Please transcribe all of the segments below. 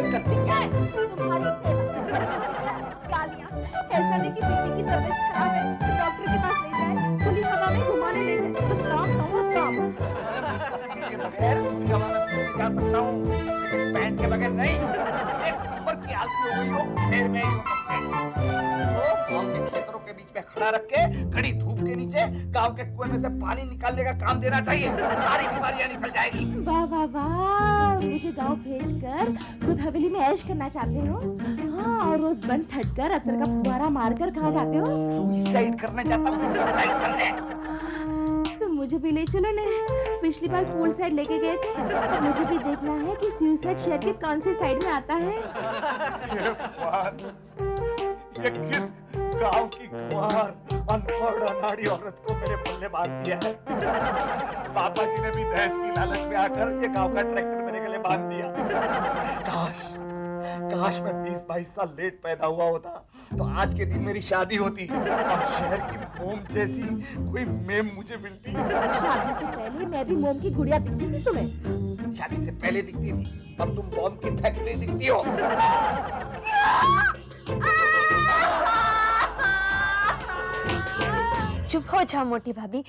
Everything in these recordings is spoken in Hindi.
नहीं करती क्या? तुम्हारी गालियाँ। ऐसा नहीं कि बेटी की तबीयत खराब है तो डॉक्टर के पास ले जाए, खुली हवा में घुमाने ले जाए, बस काम और काम। पत्नी के बगैर खुली हवा में घूमने जा सकता हूँ, लेकिन पैंट के बगैर नहीं। एक नंबर की आलसी हो गई हो, फिर मैं ही हूँ तुमसे। तो गाँव के खेतरों के बीच में खड़ा रख के कड़ी धूप के नीचे गाँव के कुएं में से पानी निकालने का काम देना चाहिए, सारी बीमारियां निकल जाएगी। वाह वाह वाह, मुझे गांव भेजकर खुद हवेली में ऐश करना चाहते हो? हाँ, और रोज बन ठटकर अतर का फुहारा मारकर कहाँ जाते हो? सुसाइड करने जाता हूँ, सुसाइड करने। तो मुझे भी ले चलो ना, पिछली बार पूल साइड लेके गए थे, अब मुझे भी देखना है कि सुसाइड शहर के कौन सी साइड में आता है। ये भगवान, ये किस गांव की कुंवार अनपढ़ अनाड़ी औरत को मेरे पल्ले बांध दिया है। पापा जी ने भी दहेज की लालच में आकर ये गांव का ट्रैक्टर मेरे गले बांध दिया। काश मैं 20-22 साल लेट पैदा हुआ होता तो आज के दिन मेरी शादी होती और शहर की मोम जैसी कोई मेम मुझे मिलती। शादी से पहले मैं भी मोम की गुड़िया दिखती थी तुम्हें? शादी से पहले दिखती थी, अब तुम बॉम्ब की फैक्ट्री दिखती हो। चुप हो जाओ मोटी भाभी,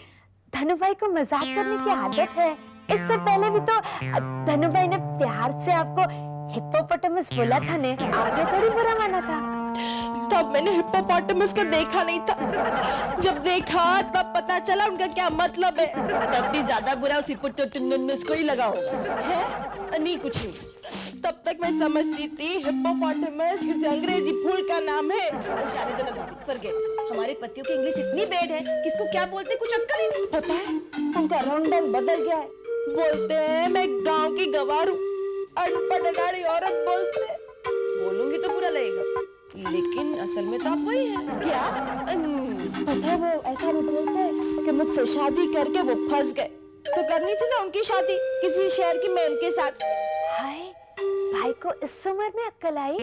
धनु भाई को मजाक करने की आदत है। इससे पहले भी तो धनु भाई ने प्यार से आपको हिप्पोपोटामस बोला था ने, आपने थोड़ी बुरा माना था। तब मैंने हिप्पोपोटामस को देखा नहीं था, जब देखा तब पता चला उनका क्या मतलब है। तब भी ज्यादा बुरा उस हिप्पोपोटामस को ही लगा होगा। है? नहीं, कुछ नहीं। तब तक मैं समझती थी हिप्पोपोटामस किसी अंग्रेजी फूल का नाम है। जाने दो ना भाभी, फॉरगेट। हमारे पतियों की इंग्लिश इतनी बैड है, किसको क्या बोलते कुछ अक्कल ही नहीं। पता है उनका रंग बदल गया है, बोलते हैं मैं गांव की गवार हूँ, अनपढ़ अनाड़ी औरत बोलते। बोलूंगी तो बुरा लगेगा, लेकिन असल में तो आप वही है। क्या? पता है वो ऐसा भी बोलते हैं कि मुझसे शादी करके वो फंस गए, तो करनी थी ना उनकी शादी किसी शहर की मैम के साथ। हाय, भाई को इस उम्र में अक्ल आई?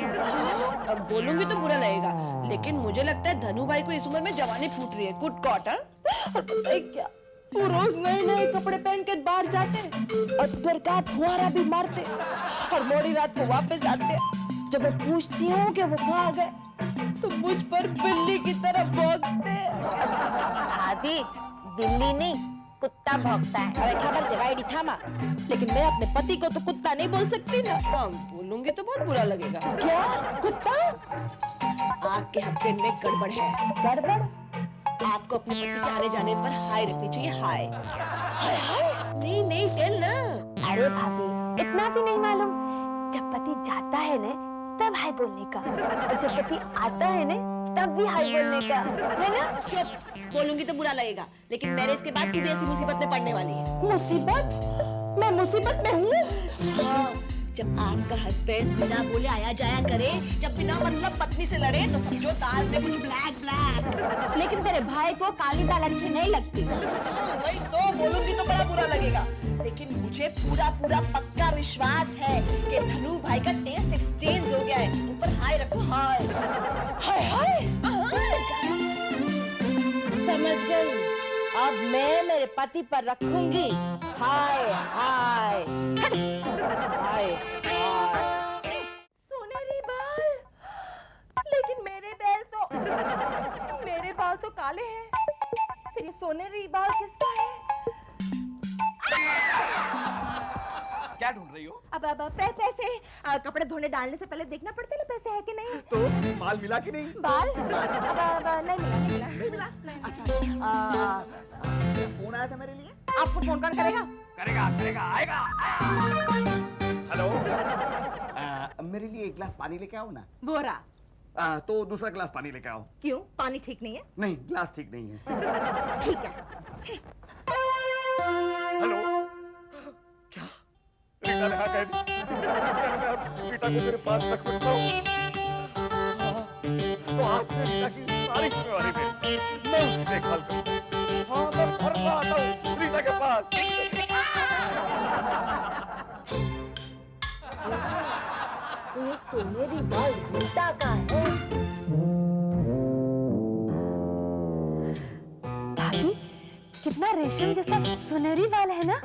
अब बोलूंगी तो बुरा लगेगा, लेकिन मुझे लगता है धनु भाई को इस उम्र में जवानी फूट रही है। Good caught. और पता है क्या, वो रोज नए नए कपड़े पहन के बाहर जाते और घर का फुहारा भी मारते और मोड़ी रात को वापस आते। जब मैं पूछती हूँ कि वो कहाँ गए तो मुझ पर बिल्ली की तरह भौंकते। भाभी, बिल्ली नहीं कुत्ता भौंकता है। अरे खबर जवाइडी थामा, लेकिन मैं अपने पति को तो कुत्ता नहीं बोल सकती ना। हाँ, बोलूंगी तो बहुत बुरा लगेगा। क्या? कुत्ता? आपके हफ्ते में गड़बड़ है। गड़बड़? आपको अपने पति के आने जाने पर हाय रखनी चाहिए। हाय हाय हाय। नहीं नहीं, टेल ना। अरे भाभी, इतना भी नहीं मालूम? जब पति जाता है ने तब हाय बोलने का, और जब पति आता है ने तब भी हाय बोलने का, है ना? चुप, बोलूंगी तो बुरा लगेगा, लेकिन मैरिज के बाद तू भी ऐसी मुसीबत में पड़ने वाली है। मुसीबत? मैं मुसीबत में हूँ? हाँ, जब आपका हस्बैंड बिना बोले आया जाया करे, जब बिना मतलब पत्नी से लड़े, तो समझो दाल में कुछ ब्लैक ब्लैक। लेकिन तेरे भाई को काली दाल अच्छी नहीं लगती। वही तो बोलूंगी तो बड़ा बुरा लगेगा, लेकिन मुझे पूरा पूरा पक्का विश्वास है कि धनु भाई का टेस्ट एक्सचेंज हो गया है। ऊपर हाय रखो। हाय हाय हाय। समझ गई, अब मैं मेरे पति पर रखूंगी हाय हाय हाय हाय। सोनेरी बाल, लेकिन मेरे बाल तो काले हैं, फिर ये सोनेरी बाल किसका है? क्या ढूंढ रही हो? अब पैसे कपड़े धोने डालने से पहले देखना पड़ता है ना पैसे है कि नहीं। तो माल मिला कि नहीं? बाल अब नहीं मिला। अच्छा, फोन आया था मेरे लिए। आपको फोन कौन करेगा? करेगा, आएगा। हेलो, मेरे लिए एक गिलास पानी लेके आओ ना। बोरा? तो दूसरा गिलास पानी लेके आओ। क्यों, पानी ठीक नहीं है? नहीं, गिलास ठीक नहीं है। ठीक है। हेलो, क्या रीटा ने हाँ कह दी? क्या मैं रीटा को मेरे पास रख सकता हूँ? तो आज से रीटा की सारी जिम्मेवारी मैं उसकी देखभाल करूँ। हाँ, मैं हर बार आता हूँ रीटा के पास। तो ये सोनेरी बाल रीटा का है। भाभी, कितना रेशम जैसा सुनहरी बाल है ना?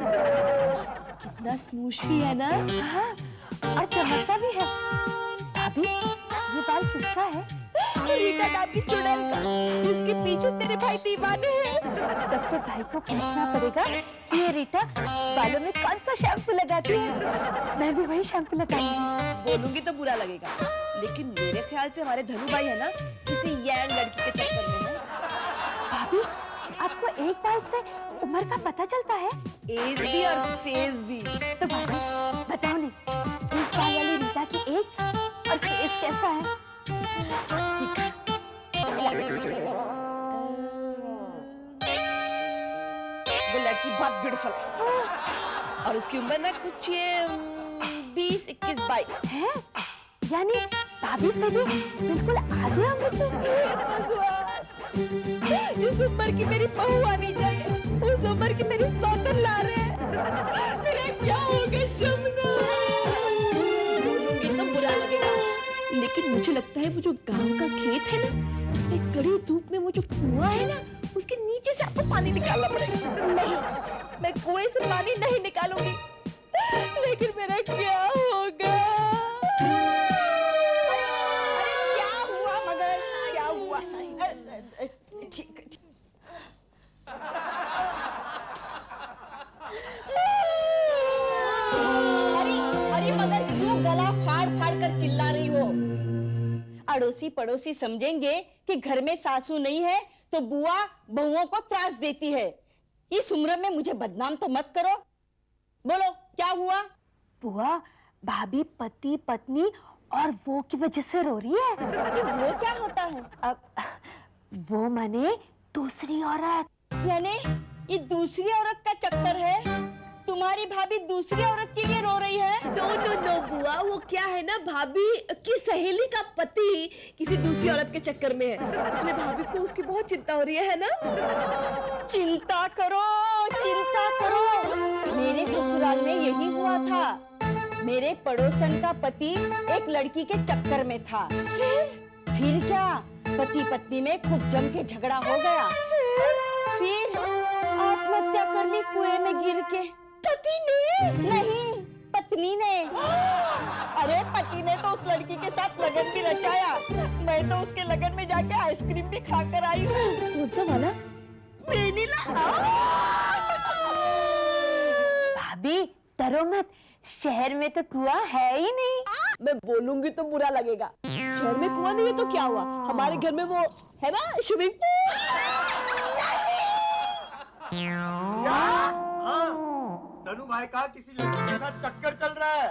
कितना स्मूश भी है ना? हाँ, और चमकता भी है। रीटा नाम की चुड़ैल का, जिसके पीछे तेरे भाई दीवाने हैं। तब तो भाई को पूछना पड़ेगा कि ये रीटा बालों में कौन सा शैम्पू लगाती है। मैं भी वही शैम्पू लगाऊंगी। बोलूंगी तो बुरा लगेगा, लेकिन मेरे ख्याल से हमारे धनु भाई है ना किसी यंग लड़की के चक्कर में है। भाभी, आपको एक बात से उम्र का पता चलता है? एज भी और फेस भी। तो भाभी बताओ नहीं, इस बार वाली रीटा की एज और फेस कैसा है? वो लड़की बहुत ब्यूटीफुल है और उसकी उम्र ना कुछ ये 20, 21, 22 है, यानी भाभी से भी बिल्कुल आगे उम्र से। भगवान, जिस उम्र की मेरी बहू आनी चाहिए, उस उम्र की मेरी सौतन ला रहे हैं। मेरा क्या हो गया जमुना? बोलूंगी तो बुरा लगेगा, लेकिन मुझे लगता है वो जो गांव का खेत है ना, उसमें कड़ी धूप में वो जो कुआं है ना, उसके नीचे से आपको पानी निकालना पड़ेगा। नहीं, मैं कुएं से पानी नहीं निकालूंगी, लेकिन मेरा क्या होगा? अरे क्या हुआ मगर, क्या हुआ? ठीक ठीक। अरे अरे मगर क्यों गला फाड़ फाड़ कर चिल्ला रही हो? अड़ोसी पड़ोसी समझेंगे कि घर में सासू नहीं है तो बुआ बहुओं को त्रास देती है। इस उम्र में मुझे बदनाम तो मत करो। बोलो क्या हुआ? बुआ, भाभी पति पत्नी और वो की वजह से रो रही है। ये वो क्या होता है? अब वो माने दूसरी औरत। यानी ये दूसरी औरत का चक्कर है? तुम्हारी भाभी दूसरी औरत के लिए रो रही है? नो नो नो बुआ, वो क्या है ना, भाभी की सहेली का पति किसी दूसरी औरत के चक्कर में है, इसलिए भाभी को उसकी बहुत चिंता हो रही है ना? चिंता करो, चिंता करो। मेरे ससुराल में यही हुआ था। मेरे पड़ोसन का पति एक लड़की के चक्कर में था। फिर क्या, पति पत्नी में खूब जम के झगड़ा हो गया। फिर आत्महत्या कर ली कुएं में गिर के। पति ने? नहीं, पत्नी ने। अरे पति ने तो उस लड़की के साथ लगन भी रचाया। मैं तो उसके लगन में जाके आइसक्रीम भी खाकर आई हूँ। कौन सा वाला? वेनिला। भाभी डरो मत, शहर में तो कुआं है ही नहीं। मैं बोलूंगी तो बुरा लगेगा, शहर में कुआं नहीं है तो क्या हुआ, हमारे घर में वो है ना स्विमिंग धनु भाई का किसी लड़की के साथ चक्कर चल रहा है।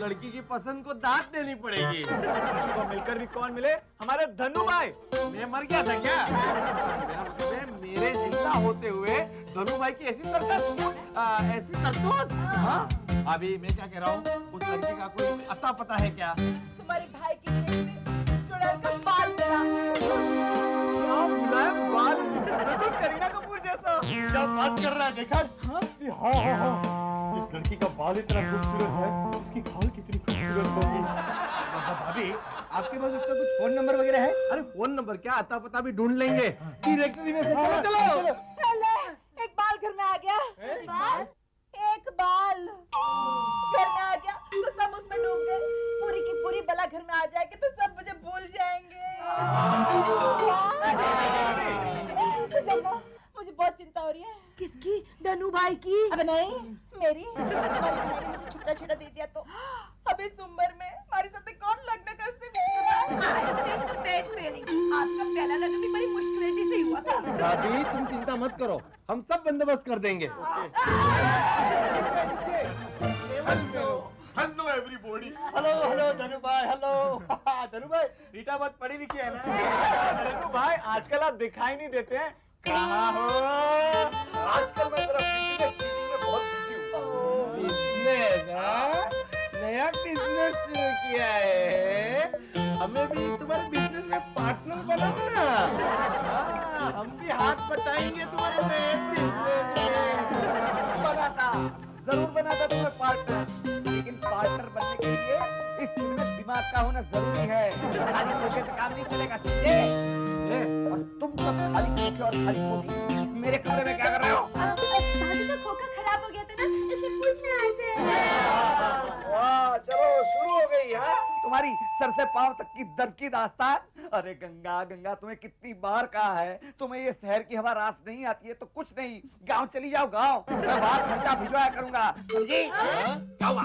लड़की की पसंद को दांत देनी पड़ेगी। लड़की को मिलकर भी कौन मिले? हमारे धनु भाई। मैं मर गया था क्या? मेरा मतलब है, मेरे जिंदा होते हुए धनु भाई की ऐसी करतूत। हाँ, अभी मैं क्या कह रहा हूँ, उस लड़की का कोई अता पता है क्या? तुम्हारे भाई की जेब से चुड़ैल का बाल मिला। क्या मुलायम बाल, बिल्कुल करीना कपूर जैसा। क्या बात कर रहा है, देखा? हाँ हाँ हाँ हाँ। इस लड़की का बाल इतना खूबसूरत है, उसकी खाल कितनी खूबसूरत होगी। भाभी, आपके पास उसका कुछ फोन नंबर वगैरह है? अरे फोन नंबर क्या, अता पता भी ढूंढ लेंगे। डायरेक्टरी में से चलो। एक बाल घर में आ गया। बाल? एक बाल घर में आ गया तो सब उसमें डूब गए। पूरी की पूरी बला घर में आ जाएगी तो सब मुझे भूल जाएंगे। मुझे बहुत चिंता हो रही है। किसकी? धनु भाई की? अबे नहीं, मेरी। तुम्हारी भाई ने मुझे छुट्टा छुट्टा दे दिया तो अब इस उम्र में हमारे साथ कौन लगना कैसे? आपका पहला लगन भी बड़ी मुश्किल से हुआ था। भाभी तुम चिंता मत करो, हम सब बंदोबस्त कर देंगे। Hello everybody. हेलो हेलो धनु भाई, हेलो। धनु भाई, रीटा बहुत पढ़ी लिखी है ना? धनु भाई, आजकल आप दिखाई नहीं देते हैं, कहाँ हो? आजकल मैं जरा बिजनेस मीटिंग में बहुत बिजी हूँ। बिजनेस? नया बिजनेस शुरू किया है, हमें भी तुम्हारे बिजनेस में पार्टनर बनाओ ना। हम भी हाथ बटाएंगे तुम्हारे नए बिजनेस में। बनाता, जरूर बनाता तुम्हें पार्टनर, लेकिन पार्टनर बनने के लिए इस फील्ड में दिमाग का होना जरूरी है। खाली खोखे से काम नहीं चलेगा, समझे? और तुम सब खाली खोखे और खाली खोखी मेरे कमरे में क्या कर रहे हो? भाभी का खोखा खराब हो गया था ना, इसलिए पूछने आए थे। वाह, चलो शुरू हो गई। हाँ, तुम्हारे तुम्हारी सर से पांव तक की दर्द की दास्तान। अरे गंगा गंगा, तुम्हें कितनी बार कहा है, तुम्हें ये शहर की हवा रास नहीं आती है तो कुछ नहीं, गांव चली जाओ गांव, मैं बाहर खर्चा भिजवाया करूंगा, समझी? क्या हुआ?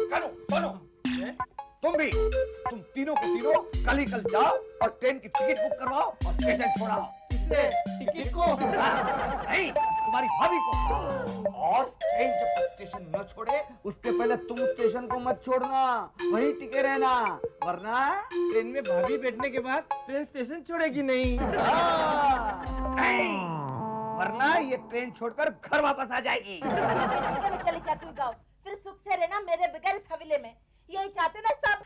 करो सुनो, तुम तीनों के तीनों कल ही कल जाओ और ट्रेन की टिकट बुक करवाओ और स्टेशन छोड़ाओ। किससे? टिकट को? नहीं, तुम्हारी भाभी को। और ट्रेन जब तक स्टेशन न छोड़े उसके पहले तुम स्टेशन को मत छोड़ना, वहीं टिके रहना, वरना ट्रेन में भाभी बैठने के बाद ट्रेन स्टेशन छोड़ेगी नहीं। नहीं, वरना ये ट्रेन छोड़कर घर वापस आ जाएगी। मैं चली जाती हूँ गाँव, फिर सुख से रहना मेरे बगैर इस हवेली में, यही चाहते हो ना सब?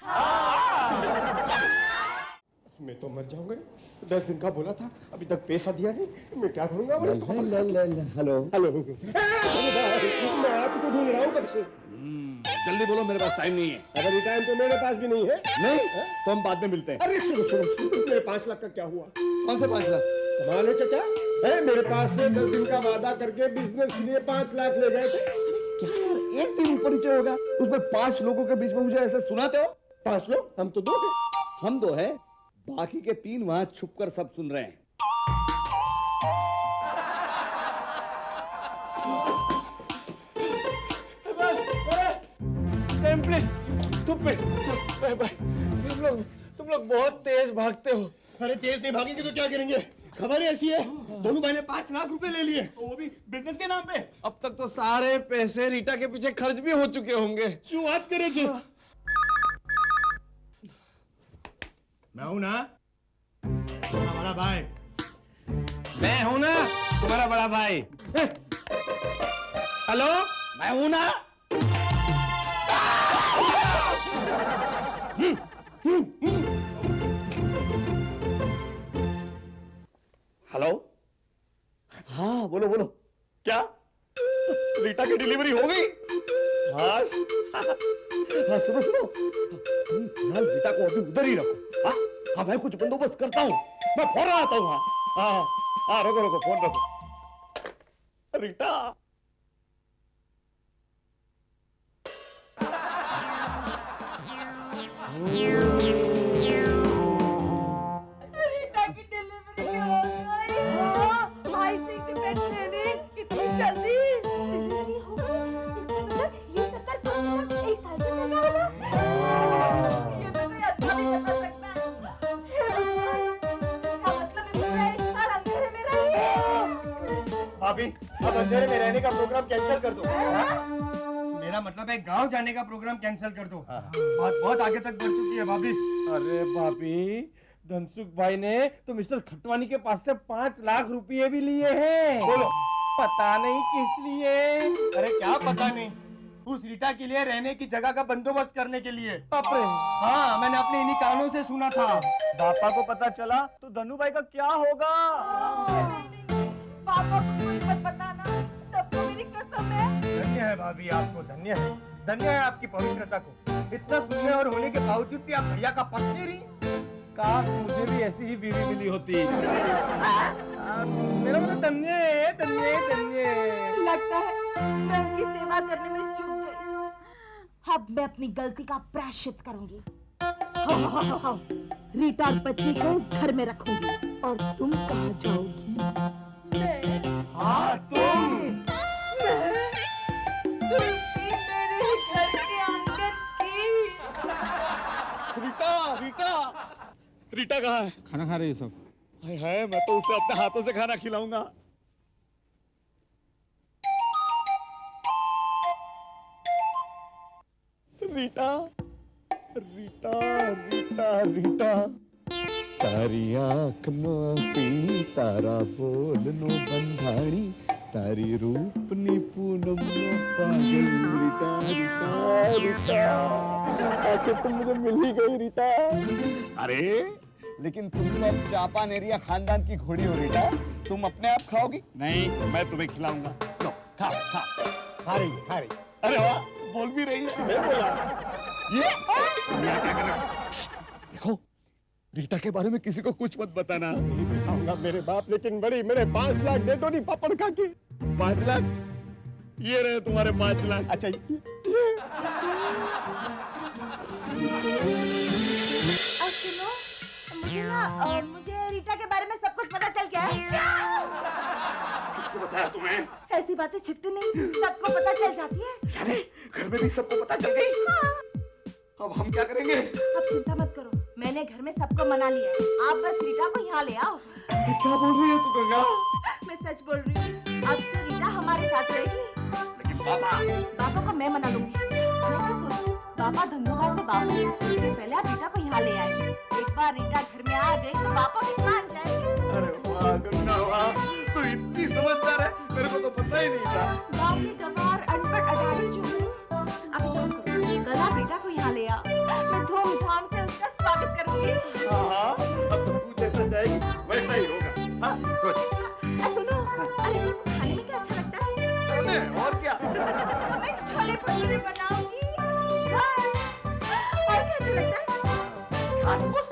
मैं तो मर जाऊंगा। 10 दिन का बोला था, अभी तक पैसा दिया नहीं, मैं क्या करूंगा? हेलो हेलो, मैं आपको ढूंढ रहा हूँ कब से। जल्दी बोलो, मेरे पास टाइम नहीं है। अगर ये टाइम तो मेरे पास भी नहीं है। नहीं तो हम बाद में मिलते हैं। अरे सुनो, मेरे 5 लाख का क्या हुआ? कौन से 5 लाख? कमाल है चाचा, मेरे पास से 10 दिन का वादा करके बिजनेस के लिए 5 लाख ले गए थे। क्या यार, एक दिन ऊपर नीचे होगा, उसमें 5 लोगों के बीच में मुझे ऐसे सुनाते हो? 5 लोग? हम तो 2 हैं। हम 2 हैं, बाकी के 3 वहां छुपकर सब सुन रहे हैं। तुम लोग बहुत तेज भागते हो। अरे तेज नहीं भागेंगे तो क्या करेंगे? खबर ऐसी है, दोनों भाई ने 5 लाख रुपए ले लिए, वो भी बिजनेस के नाम पे। अब तक तो सारे पैसे रीटा के पीछे खर्च भी हो चुके होंगे। क्यों बात करे जी? मैं हूं ना तुम्हारा बड़ा भाई। मैं हूं ना तुम्हारा बड़ा भाई। हेलो, मैं हूं ना। हेलो, हाँ बोलो बोलो, क्या रीटा की डिलीवरी हो गई? हाँ हाँ, सुनो सुनो, तुम फिलहाल रीटा को अभी उधर ही रखो। हाँ मैं कुछ बंदोबस्त करता हूँ, मैं फौरन आता हूँ। हाँ हाँ, रोको रोको, फोन रखो। रीटा रीटा की डिलीवरी हो गई। भाई सिंह की ट्रेनिंग इतनी जल्दी डिलीवरी हो गई, इसका मतलब ये चक्कर कम से कम 1 साल से चल रहा होगा। ये तो कोई अच्छा नहीं बता सकता। इसका मतलब है पूरा 1 साल अंधेरे में रही। भाभी, अब अंधेरे में रहने का प्रोग्राम कैंसिल कर दो। मेरा मतलब है गांव जाने का प्रोग्राम कैंसिल कर दो। बात बहुत आगे तक बढ़ चुकी है भाभी। अरे भाभी, धनसुख भाई ने तो मिस्टर खटवानी के पास से 5 लाख रुपए भी लिए हैं। बोलो, पता नहीं किस लिए। अरे क्या पता नहीं, उस रीटा के लिए रहने की जगह का बंदोबस्त करने के लिए। बाप रे। हाँ, मैंने अपने इन्हीं कानों से सुना था। पापा को पता चला तो धनु भाई का क्या होगा? पापा को कुछ मत बताना, सबको मेरी कसम है। धन्य है भाभी, आपको धन्य है, धन्य है आपकी पवित्रता को। इतना सुनने और होने के बावजूद भी आप भैया का पक्ष नहीं रही। काश मुझे भी ऐसी ही बीवी मिली होती। मेरा मतलब धन्य है, धन्य धन्य। लगता है मैं उनकी सेवा करने में चूक गई। अब मैं अपनी गलती का प्रायश्चित करूंगी। हाँ। रीटा और बच्ची को इस घर में रखूंगी। और तुम कहाँ जाओगी? हाँ, तुम। मेरे घर के आंगन की। रीटा रीटा रीटा कहाँ है? खाना खा रही है सब। हाय हाय, मैं तो उसे अपने हाथों से खाना खिलाऊंगा। रीटा रीटा रीटा रीटा, तारी आँख नो पीनी, तारा बोल नो बंधाणी, तारी रूपनी पूनम नो पागल। रीटा रीटा रीटा, आखिर तुम मुझे मिल ही गई रीटा। अरे लेकिन तुम तो अब चापा नेरिया खानदान की घोड़ी हो रीटा, तुम अपने आप खाओगी? नहीं, मैं तुम्हें खिलाऊंगा। लो खा खा। खा रही। अरे वाह, बोल भी रही है। मैं बोला। ये क्या कर रहे हो? देखो, रीटा के बारे में किसी को कुछ मत बताना। नहीं बताऊंगा मेरे बाप, लेकिन बड़ी मेरे 5 लाख दे दो नहीं पापड़ खा के। 5 लाख? ये रहे तुम्हारे 5 लाख। अच्छा मुझे रीटा के बारे में सब कुछ पता चल गया है। किसको बताया तुम्हें? ऐसी बातें छिपती नहीं, सबको पता चल जाती है। यानी घर में भी सबको पता चल गई? अब हम क्या करेंगे? अब चिंता मत करो, मैंने घर में सबको मना लिया है। आप बस रीटा को यहाँ ले आओ। क्या बोल रही है तू गंगा? मैं सच बोल रही हूँ, अब से रीटा हमारे साथ रहेगी। लेकिन पापा, पापा को मैं मना लूंगी। पापा धंधुका से बाहर हैं, इससे पहले आप रीटा को यहाँ ले आए। एक बार रीटा घर में आ गई तो पापा भी मान जाएंगे। अरे वाह गंगा वाह, तू इतनी समझदार है, मेरे को तो पता ही नहीं था। गाँव की गवार अनपढ़ अडारी जो हूँ। अब एक काम करो, कल आप रीटा को यहाँ ले आओ, मैं धूमधाम से उसका स्वागत करूंगी। हाँ, अब तो तू जैसा चाहेगी वैसा ही होगा। हाँ, सोच। सुनो, अरे रीटा को खाने में क्या अच्छा लगता है? छोले, और क्या? मैं छोले भटूरे बनाऊंगी। और क्या अच्छा लगता है? घास-फूस,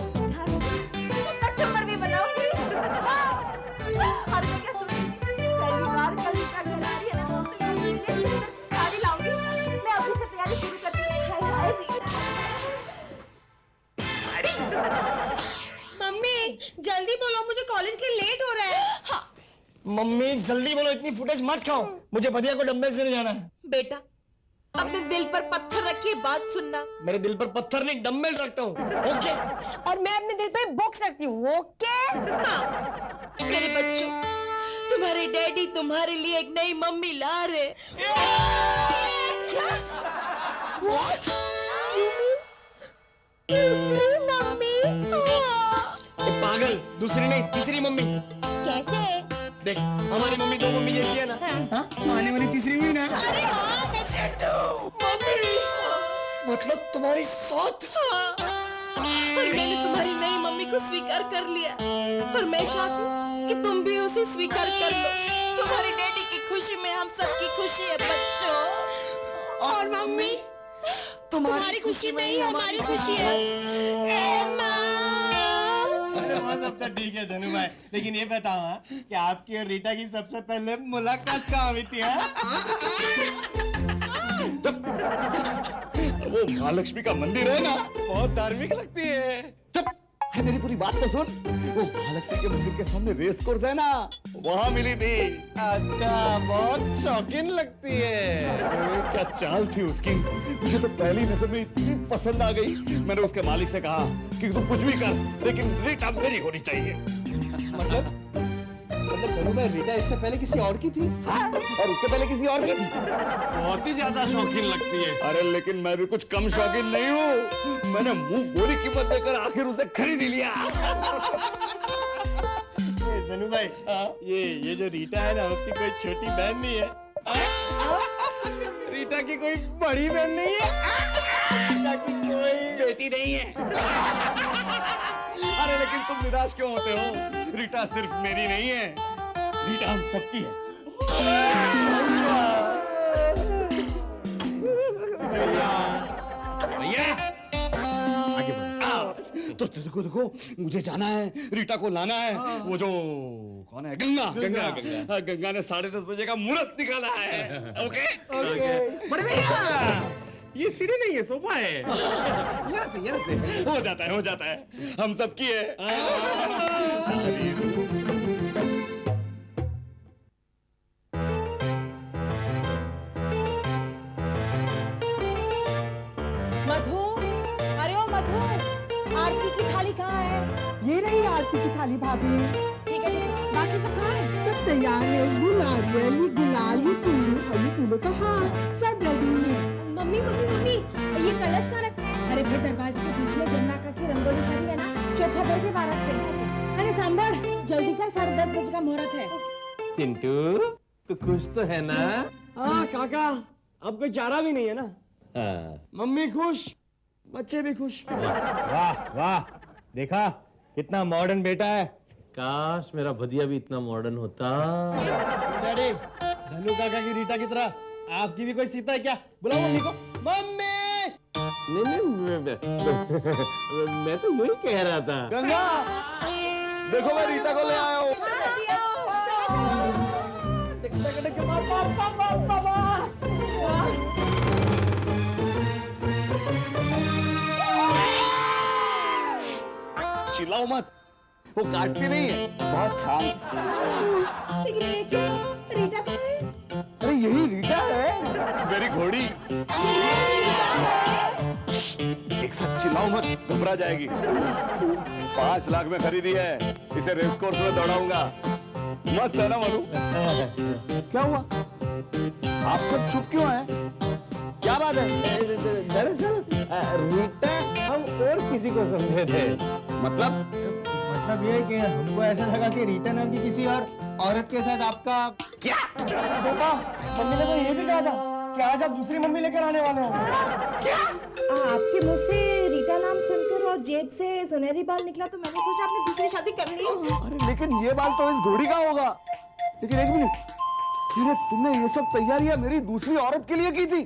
कचम्बर भी बनाऊंगी। और मैं क्या सोचती हूँ, पहली बार कल रीटा घर आ रही है ना, तो मैं उसके लिए साड़ी लाऊंगी। मैं अभी से तैयारी शुरू करती हूँ। हाय हाय रीटा। मम्मी जल्दी बोलो, मुझे कॉलेज के लिए लेट हो रहा है। हाँ। मम्मी जल्दी बोलो, इतनी फुटेज मत खाओ, मुझे बदिया को डंबल से ले जाना है। बेटा अपने दिल पर पत्थर रखिए, बात सुनना। मेरे दिल पर पत्थर नहीं डंबल रखता हूँ, ओके? और मैं अपने दिल पे बॉक्स रखती हूँ, ओके? हाँ। मेरे बच्चों, तुम्हारे डैडी तुम्हारे लिए एक नई मम्मी ला रहे। What? You mean दूसरी मम्मी? पागल, दूसरी नहीं तीसरी मम्मी। कैसे? देख, हमारी मम्मी दो मम्मी जैसी है ना? हाँ? आने वाली तीसरी हुई ना? अरे हाँ, मैं मम्मी। मतलब तुम्हारी साथ? और मैंने तुम्हारी नई मम्मी को स्वीकार कर लिया, और मैं चाहती हूँ कि तुम भी उसे स्वीकार कर लो। तुम्हारे डैडी की खुशी में हम सबकी खुशी है बच्चों। और मम्मी, तुम्हारी खुशी में ही हमारी खुशी है। ए माँ। अरे वो सब तो ठीक है धनु भाई, लेकिन ये बताओ हाँ, कि आपकी और रीटा की सबसे पहले मुलाकात कहाँ हुई थी? वो महालक्ष्मी का मंदिर है ना, बहुत धार्मिक लगती है। चुप, अरे मेरी पूरी बात तो सुन। वो महालक्ष्मी के मंदिर के सामने रेस कोर्स है ना, वहाँ मिली थी। अच्छा, बहुत शौकीन लगती है। अरे क्या चाल थी उसकी, मुझे तो पहली नजर में इतनी पसंद आ गई। मैंने उसके मालिक से कहा कि तू कुछ भी कर, लेकिन रीटा मेरी होनी चाहिए। मतलब धनु भाई, रीटा इससे पहले किसी और की थी? और उसके पहले किसी और की थी। बहुत ही ज्यादा शौकीन लगती है। अरे लेकिन मैं भी कुछ कम शौकीन नहीं हूँ। मैंने मुंह बोली कीमत देकर आखिर उसे खरीद ही लिया। धनु भाई, ये जो रीटा है ना, उसकी कोई छोटी बहन नहीं है? रीटा की कोई बड़ी बहन नहीं है? रीटा की कोई बेटी नहीं है। अरे लेकिन तुम निराश क्यों होते हो? रीटा सिर्फ मेरी नहीं है, रीटा हम सबकी है। भैया आगे बढ़ो। तो देखो देखो, मुझे जाना है, रीटा को लाना है। वो जो कौन है, गंगा गंगा गंगा गंगा ने 10:30 बजे का मुहूर्त निकाला है। Okay okay. बड़े भैया, ये सीढ़ी नहीं है, सोफा है। यहाँ से हो जाता है, हम सबकी है। मधु, अरे ओ मधु, आरती की थाली कहाँ है? ये रही आरती की थाली भाभी। ठीक है, बाकी सब कहाँ है? सब तैयार है, ये नारियल, ये गुलाल, ये सिंदूर और ये फूलों का हार, सब रेडी है। मम्मी मम्मी मम्मी, ये कलश कहाँ रखते हैं? अरे भाई, दरवाजे के बीच में जन्नाका की रंगोली करी है ना, चौथा भर के बाहर रखते हैं। अरे सांभर, जल्दी कर, 10:30 बजे का मुहूर्त है। चिंटू, तू खुश तो है ना? हाँ काका, अब कोई चारा भी नहीं है ना? मम्मी खुश, बच्चे भी खुश। वाह वाह, देखा कितना मॉडर्न बेटा है। काश मेरा भदिया भी इतना मॉडर्न होता। डैडी, धनु काका की रीटा की तरह आपकी भी कोई सीता है क्या? बुलाओ मम्मी को। मम्मी! नहीं, मैं तो यही कह रहा था। गंगा, देखो मैं रीटा को ले आया हूँ। चिल्लाओ मत, वो काटती नहीं है, बहुत शांत। लेकिन ये क्या रीटा कहाँ है? अरे यही रीटा है, मेरी घोड़ी। एक साथ चिल्लाओ मत, घबरा जाएगी। 5 लाख में खरीदी है, इसे रेस कोर्स में दौड़ाऊंगा। मस्त है ना मनु? क्या हुआ, आप सब चुप क्यों हैं? क्या बात है? दरअसल रीटा हम और किसी को समझे थे। मतलब मतलब ये कि हमको ऐसा लगा कि रीटा नाम की किसी और औरत के साथ आपका क्या? पापा, मम्मी ने तो ये भी कहा था कि आज आप दूसरी मम्मी लेकर आने वाले हैं। आपके मुंह से रीटा नाम सुनकर और जेब से सुनहरी बाल निकला तो मैंने सोचा आपने दूसरी शादी कर ली। अरे लेकिन ये बाल तो इस घोड़ी का होगा। लेकिन एक मिनट, अरे तुमने ये सब तैयारियां मेरी दूसरी औरत के लिए की थी?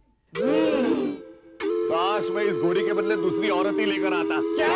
काश मैं इस घोड़ी के बदले दूसरी औरत ही लेकर आता। क्या?